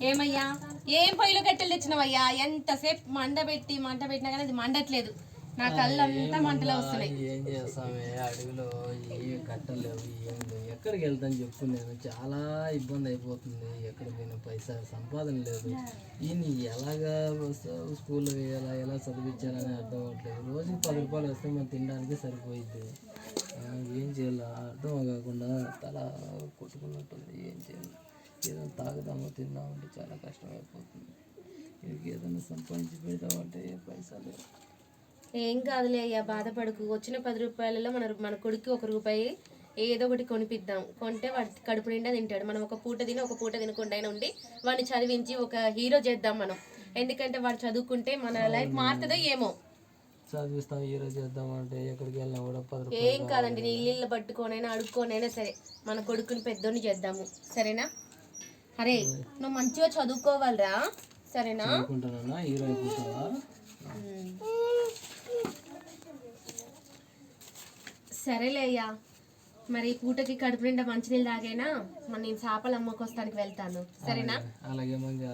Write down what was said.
ఏమయ్యా ఏం పొయ్యిలో కట్టెలు తెచ్చినావయ్యా? ఎంతసేపు మంట పెట్టినా కానీ అది మండట్లేదు. నా కళ్ళంతా మంటలు వస్తున్నాయి. ఏం చేస్తామే, అడవిలో ఏ కట్టలు లేవు, ఏం లేవు. ఎక్కడికి వెళ్తాను చెప్పు, నేను చాలా ఇబ్బంది అయిపోతుంది. ఎక్కడ నేను పైసా సంపాదన లేదు. ఈయన ఎలాగా స్కూల్లో వేయాలా, ఎలా చదివించాలని అర్థం అవ్వట్లేదు. రోజుకి 10 రూపాయలు వస్తే మనం తినడానికి సరిపోయిద్ది. ఏం చేయాలో అర్థం కాకుండా తల కొట్టుకున్నట్టుంది. ఏం చేయాలి? ఏదైనా తాగుదామో తిందామంటే చాలా కష్టమైపోతుంది. వీడికి ఏదైనా సంపాదించి పెడతామంటే పైసా లేవు. ఏం కాదులే అయ్యా, బాధపడకు. వచ్చిన 10 రూపాయలలో మన కొడుకు 1 రూపాయి ఏదో ఒకటి కొనిపిద్దాం. కొంటే వాడి కడుపు నిండా తింటాడు. మనం ఒక పూట తిని ఒక పూట తినకుండా ఉండి వాడిని చదివించి ఒక హీరో చేద్దాం మనం. ఎందుకంటే వాడు చదువుకుంటే మన లైఫ్ మారుతుందో ఏమో. చదివిస్తాం, హీరో చేద్దామంటే ఎక్కడికి వెళ్ళినా కూడా 10 రూపాయలు. ఏం కాదండి, నీ ఇల్లు పట్టుకోనైనా అడుక్కోనైనా సరే మన కొడుకుని పెద్దోని చేద్దాము, సరేనా? అరే నువ్వు మంచిగా చదువుకోవాలిరా, సరేనా? అనుకుంటున్నా హీరో అయిపోతావా? సరేలే అయ్యా, మరి పూటకి కడుపు నిండా మంచినీళ్ళు తాగైనా మరి నేను చేపలు అమ్మకొస్తానికి వెళ్తాను, సరేనా? అలాగే మంచి.